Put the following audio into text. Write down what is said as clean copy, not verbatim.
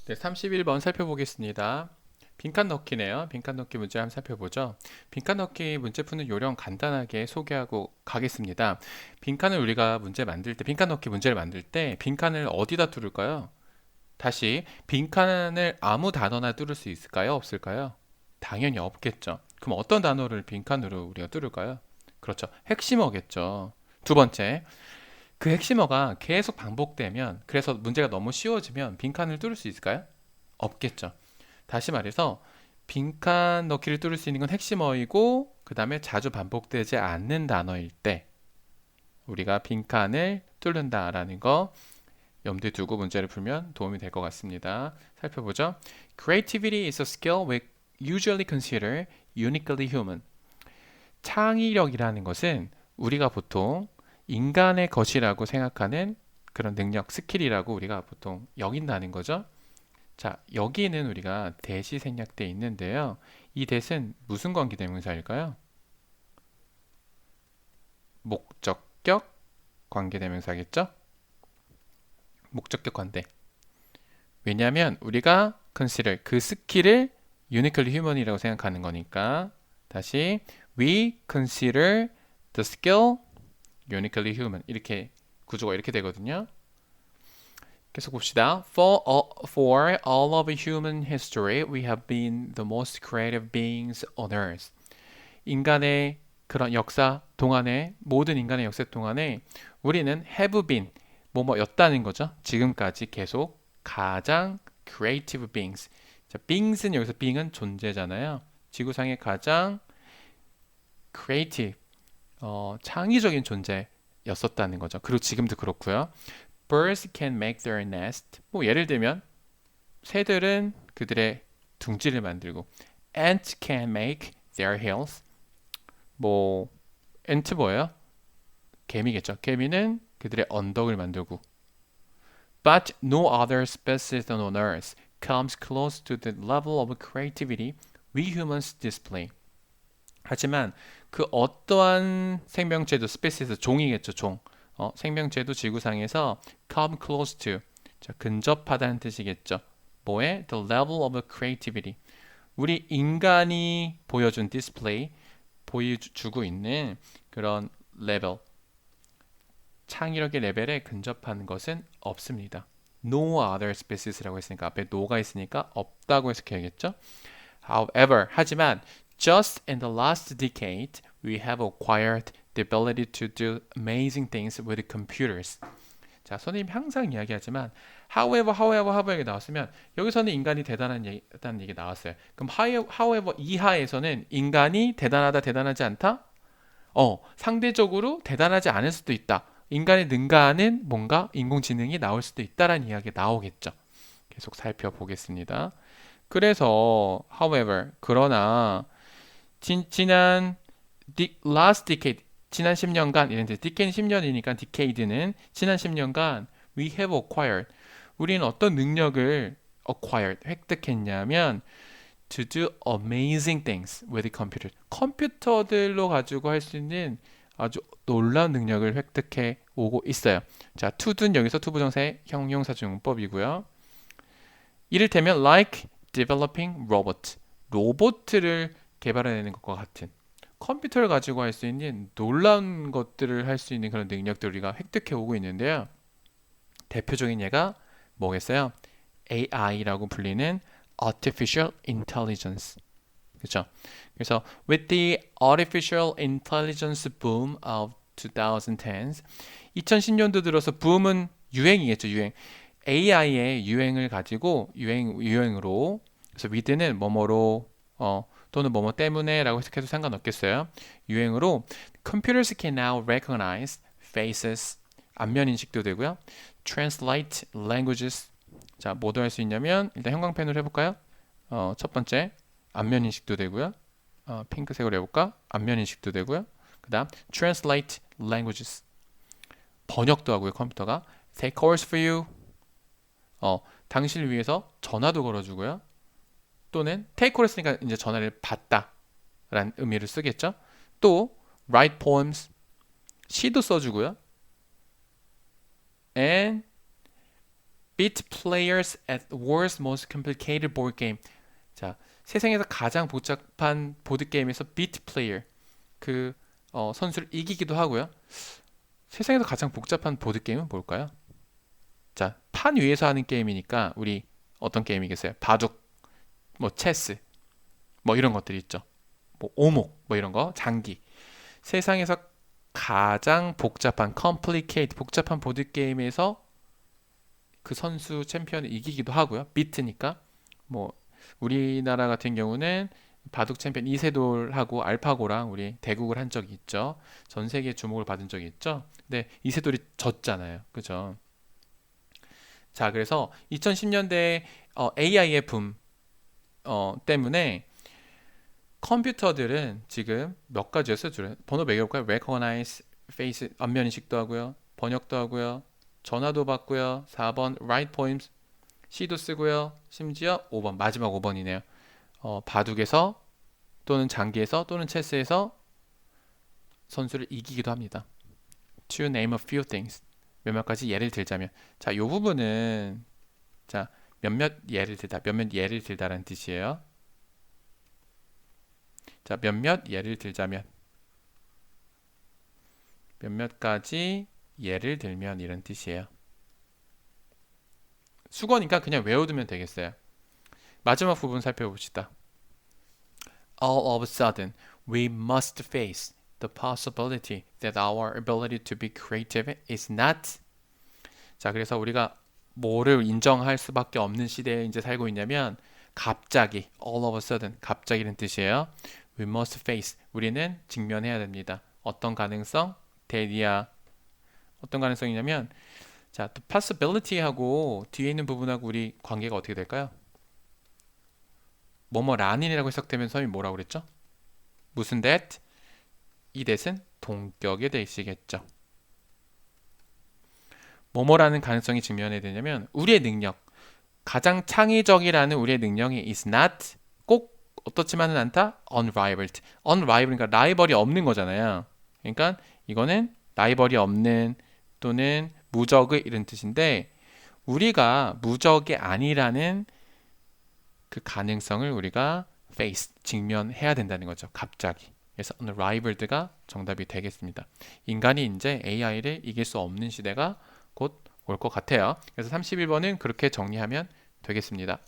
네, 31번 살펴보겠습니다. 빈칸 넣기네요. 빈칸 넣기 문제 한번 살펴보죠. 빈칸 넣기 문제 푸는 요령 간단하게 소개하고 가겠습니다. 빈칸을 우리가 문제 만들 때, 빈칸 넣기 문제를 만들 때 빈칸을 어디다 뚫을까요? 다시, 빈칸을 아무 단어나 뚫을 수 있을까요? 없을까요? 당연히 없겠죠. 그럼 어떤 단어를 빈칸으로 우리가 뚫을까요? 그렇죠. 핵심어겠죠. 두 번째, 그 핵심어가 계속 반복되면, 그래서 문제가 너무 쉬워지면 빈칸을 뚫을 수 있을까요? 없겠죠. 다시 말해서 빈칸 넣기를 뚫을 수 있는 건 핵심어이고 그 다음에 자주 반복되지 않는 단어일 때 우리가 빈칸을 뚫는다라는 거 염두에 두고 문제를 풀면 도움이 될 것 같습니다. 살펴보죠. Creativity is a skill we usually consider uniquely human. 창의력이라는 것은 우리가 보통 인간의 것이라고 생각하는 그런 능력, 스킬이라고 우리가 보통 여긴다는 거죠. 자, 여기는 우리가 대시 생략돼 있는데요. 이 대는 무슨 관계대명사일까요? 목적격 관계대명사겠죠? 목적격 관대. 왜냐하면 우리가 consider 그 스킬을 uniquely human이라고 생각하는 거니까. 다시 we consider the skill uniquely human. 이렇게 구조가 이렇게 되거든요. 계속 봅시다. For all of human history, we have been the most creative beings on earth. 인간의 그런 역사 동안에, 모든 인간의 역사 동안에 우리는 have been, 뭐뭐였다는 거죠. 지금까지 계속 가장 creative beings. 자, beings는 여기서 being은 존재잖아요. 지구상의 가장 creative, 창의적인 존재였었다는 거죠. 그리고 지금도 그렇고요. Birds can make their nest. 뭐 예를 들면 새들은 그들의 둥지를 만들고 Ants can make their hills. 뭐 ant 뭐예요? 개미겠죠. 개미는 그들의 언덕을 만들고 But no other species on Earth comes close to the level of creativity we humans display. 하지만 그 어떠한 생명체도 스페시스 종이겠죠. 종. 생명체도 지구상에서 come close to, 자, 근접하다는 뜻이겠죠. 뭐에? The level of creativity. 우리 인간이 보여준 display, 보여주고 있는 그런 레벨, 창의력의 레벨에 근접하는 것은 없습니다. No other species라고 했으니까 앞에 no가 있으니까 없다고 해석해야겠죠. However, 하지만 just in the last decade, we have acquired the ability to do amazing things with computers. 자, 선생님이 항상 이야기하지만 however 나왔으면 여기서는 인간이 대단한 얘기 나왔어요. 그럼 however 이하에서는 인간이 대단하다, 대단하지 않다? 상대적으로 대단하지 않을 수도 있다. 인간의 능가하는 뭔가 인공지능이 나올 수도 있다라는 이야기가 나오겠죠. 계속 살펴보겠습니다. 그래서 however 그러나 지난 last decade 지난 10년간 이런데 decade는 10년이니까 decade는 지난 10년간 we have acquired 우리는 어떤 능력을 acquired 획득했냐면 to do amazing things with computer 컴퓨터들로 가지고 할 수 있는 아주 놀라운 능력을 획득해 오고 있어요. 자, to는 여기서 투부정사의 형용사중법이고요. 이를테면 like developing robot 로봇을 개발해내는 것과 같은 컴퓨터를 가지고 할 수 있는 놀라운 것들을 할 수 있는 그런 능력들을 우리가 획득해 오고 있는데요. 대표적인 예가 뭐겠어요? AI라고 불리는 Artificial Intelligence. 그렇죠? 그래서 with the Artificial Intelligence boom of 2010s 2010년도 들어서 붐은 유행이겠죠. 유행. AI의 유행을 가지고 유행으로 그래서 with는 뭐뭐로 또는 뭐뭐 때문에라고 해석해도 상관없겠어요. 유행으로 computers can now recognize faces 안면 인식도 되고요. translate languages 자, 뭐도 할 수 있냐면 일단 형광펜으로 해볼까요? 첫 번째 안면 인식도 되고요. 핑크색으로 해볼까? 안면 인식도 되고요. 그 다음 translate languages 번역도 하고요. 컴퓨터가 take calls for you 당신을 위해서 전화도 걸어주고요. 또는 take call 했으니까 이제 전화를 받다 라는 의미를 쓰겠죠. 또 write poems 시도 써주고요. and beat players at the world's most complicated board game. 자, 세상에서 가장 복잡한 보드 게임에서 beat player 그 선수를 이기기도 하고요. 세상에서 가장 복잡한 보드 게임은 뭘까요? 자, 판 위에서 하는 게임이니까 우리 어떤 게임이겠어요? 바둑, 뭐 체스, 뭐 이런 것들이 있죠. 뭐 오목, 뭐 이런 거, 장기. 세상에서 가장 복잡한 complicated 복잡한 보드 게임에서 그 선수 챔피언을 이기기도 하고요. 비트니까 뭐 우리나라 같은 경우는 바둑 챔피언 이세돌하고 알파고랑 우리 대국을 한 적이 있죠. 전 세계 주목을 받은 적이 있죠. 근데 이세돌이 졌잖아요. 그죠? 자, 그래서 2010년대 AI의 붐 때문에 컴퓨터들은 지금 몇 가지였어요? 번호 매겨볼까요? Recognize Face 안면 인식도 하고요. 번역도 하고요. 전화도 받고요. 4번 Write Poems 시도 쓰고요. 심지어 5번 마지막 5번이네요. 바둑에서 또는 장기에서 또는 체스에서 선수를 이기기도 합니다. To name a few things. 몇몇 가지 예를 들자면 자, 이 부분은 자, 몇몇 예를 들다라는 뜻이에요. 자, 몇몇 예를 들자면 몇몇 가지 예를 들면 이런 뜻이에요. 수거니까 그냥 외워두면 되겠어요. 마지막 부분 살펴봅시다. All of a sudden, we must face the possibility that our ability to be creative is not. 자, 그래서 우리가 뭐를 인정할 수밖에 없는 시대에 이제 살고 있냐면 갑자기, all of a sudden, 갑자기는 뜻이에요. We must face. 우리는 직면해야 됩니다. 어떤 가능성? 대리야. 어떤 가능성이냐면 자, the possibility하고 뒤에 있는 부분하고 우리 관계가 어떻게 될까요? 뭐뭐라는이라고 해석되면 선생님이 뭐라고 그랬죠? 무슨 that? 이 that은 동격의 that이겠죠. 뭐뭐라는 가능성이 직면해야 되냐면 우리의 능력, 가장 창의적이라는 우리의 능력이 is not 꼭 어떻지만은 않다? unrivaled. unrivaled 그러니까 라이벌이 없는 거잖아요. 그러니까 이거는 라이벌이 없는 또는 무적의 이런 뜻인데 우리가 무적이 아니라는 그 가능성을 우리가 face, 직면해야 된다는 거죠. 갑자기. 그래서 unrivaled가 정답이 되겠습니다. 인간이 이제 AI를 이길 수 없는 시대가 곧 올 것 같아요. 그래서 31번은 그렇게 정리하면 되겠습니다.